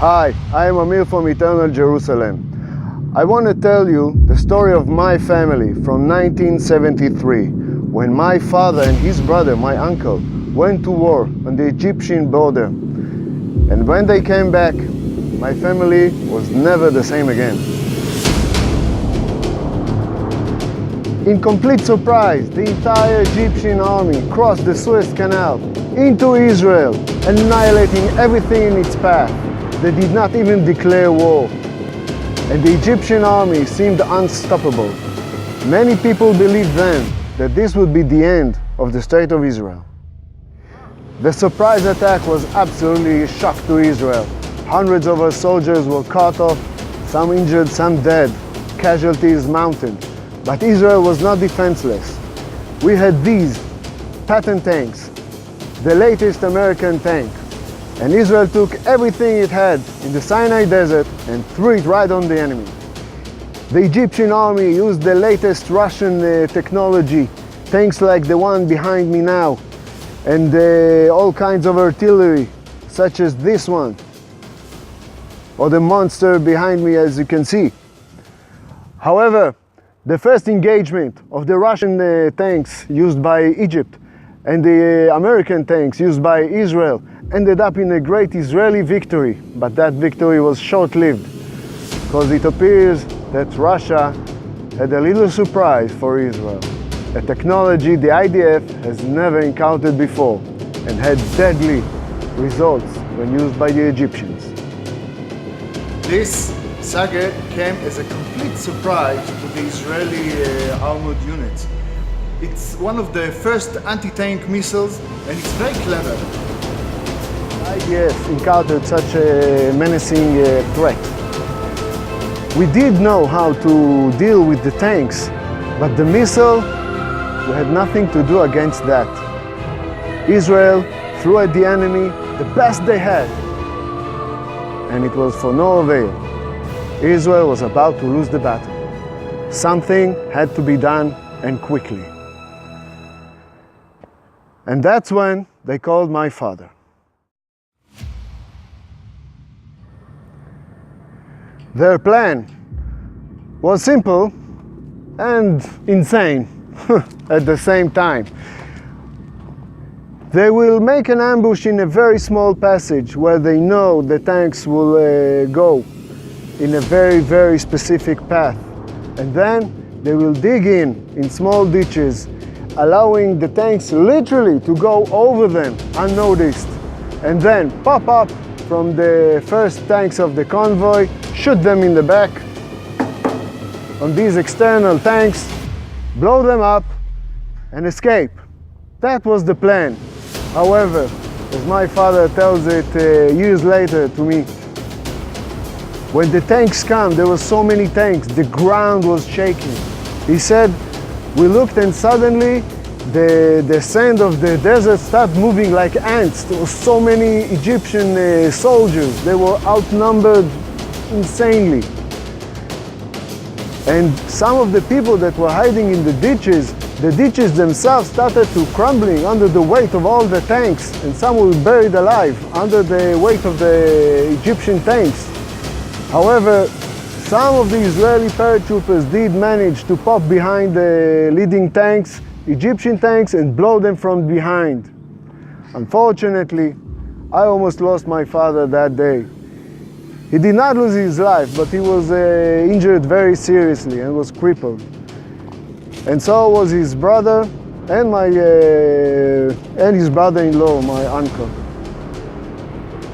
Hi, I am Amir from Eternal Jerusalem. I want to tell you the story of my family from 1973, when my father and his brother, my uncle, went to war on the Egyptian border. And when they came back, my family was never the same again. In complete surprise, the entire Egyptian army crossed the Suez Canal into Israel, annihilating everything in its path. They did not even declare war. And the Egyptian army seemed unstoppable. Many people believed then that this would be the end of the State of Israel. The surprise attack was absolutely a shock to Israel. Hundreds of our soldiers were cut off, some injured, some dead, casualties mounted. But Israel was not defenseless. We had these Patton tanks, the latest American tank. And Israel took everything it had in the Sinai Desert and threw it right on the enemy. The Egyptian army used the latest Russian technology, tanks like the one behind me now, and all kinds of artillery, such as this one, or the monster behind me, as you can see. However, the first engagement of the Russian tanks used by Egypt and the American tanks used by Israel ended up in a great Israeli victory, but that victory was short-lived, because it appears that Russia had a little surprise for Israel, a technology the IDF has never encountered before and had deadly results when used by the Egyptians. This saga came as a complete surprise to the Israeli armored units. It's one of the first anti-tank missiles and it's very clever. IDF encountered such a menacing threat. We did know how to deal with the tanks, but the missile, we had nothing to do against that. Israel threw at the enemy the best they had, and it was for no avail. Israel was about to lose the battle. Something had to be done, and quickly. And that's when they called my father. Their plan was simple and insane at the same time. They will make an ambush in a very small passage where they know the tanks will go in a very, very specific path. And then they will dig in small ditches, allowing the tanks literally to go over them unnoticed, and then pop up from the first tanks of the convoy, shoot them in the back on these external tanks, blow them up, and escape. That was the plan. However, as my father tells it years later to me, when the tanks come, there were so many tanks, the ground was shaking. He said, we looked and suddenly the sand of the desert started moving like ants. There were so many Egyptian soldiers. They were outnumbered insanely. And some of the people that were hiding in the ditches themselves started to crumbling under the weight of all the tanks, and some were buried alive under the weight of the Egyptian tanks. However, some of the Israeli paratroopers did manage to pop behind the leading tanks, Egyptian tanks, and blow them from behind. Unfortunately, I almost lost my father that day. He did not lose his life, but he was injured very seriously and was crippled. And so was his brother and his brother-in-law, my uncle.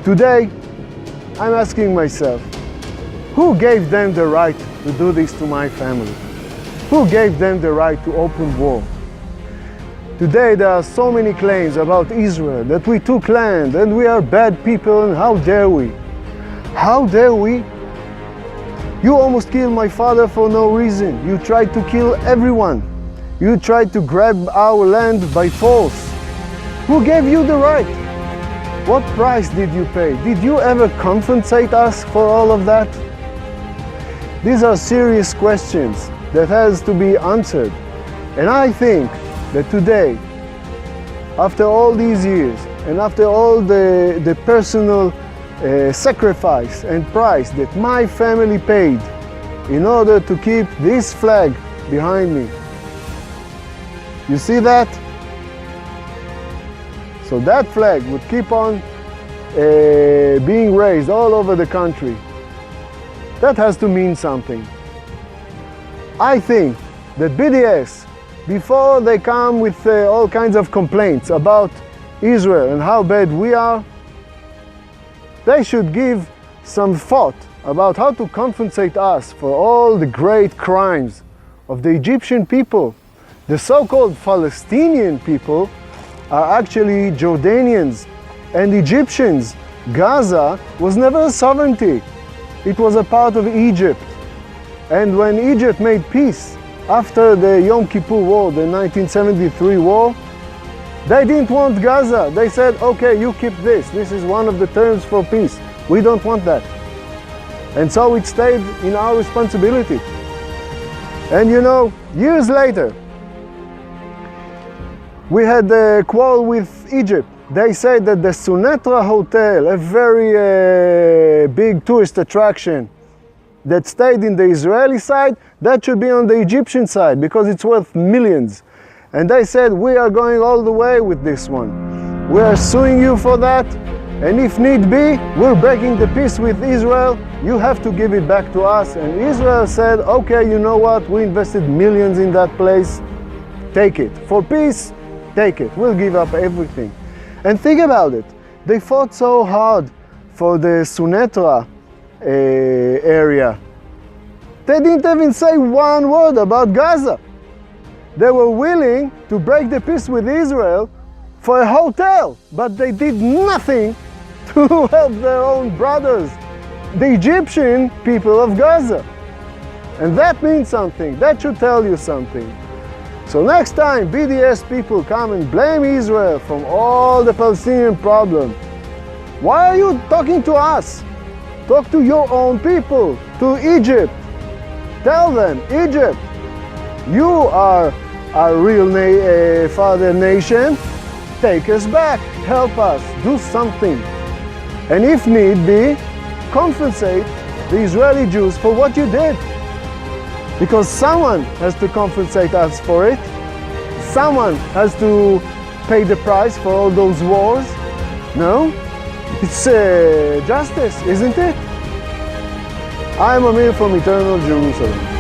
Today, I'm asking myself, who gave them the right to do this to my family? Who gave them the right to open war? Today there are so many claims about Israel, that we took land and we are bad people, and how dare we? How dare we? You almost killed my father for no reason. You tried to kill everyone. You tried to grab our land by force. Who gave you the right? What price did you pay? Did you ever compensate us for all of that? These are serious questions that has to be answered. And I think that today, after all these years, and after all the personal sacrifice and price that my family paid in order to keep this flag behind me. You see that? So that flag would keep on being raised all over the country. That has to mean something. I think that BDS, before they come with all kinds of complaints about Israel and how bad we are, they should give some thought about how to compensate us for all the great crimes of the Egyptian people. The so-called Palestinian people are actually Jordanians and Egyptians. Gaza was never a sovereignty. It was a part of Egypt. And when Egypt made peace after the Yom Kippur War, the 1973 war, they didn't want Gaza. They said, okay, you keep this. This is one of the terms for peace. We don't want that. And so it stayed in our responsibility. And you know, years later, we had a quarrel with Egypt. They said that the Sunetra Hotel, a very big tourist attraction that stayed in the Israeli side, that should be on the Egyptian side because it's worth millions. And they said, we are going all the way with this one. We are suing you for that, and if need be, we're breaking the peace with Israel. You have to give it back to us. And Israel said, okay, you know what? We invested millions in that place. Take it. For peace, take it. We'll give up everything. And think about it. They fought so hard for the Sunetra area. They didn't even say one word about Gaza. They were willing to break the peace with Israel for a hotel, but they did nothing to help their own brothers, the Egyptian people of Gaza. And that means something. That should tell you something. So next time BDS people come and blame Israel from all the Palestinian problem, why are you talking to us? Talk to your own people, to Egypt. Tell them, Egypt, you are our real father nation. Take us back, help us, do something. And if need be, compensate the Israeli Jews for what you did. Because someone has to compensate us for it. Someone has to pay the price for all those wars. No? It's justice, isn't it? I'm Amir from Eternal Jerusalem.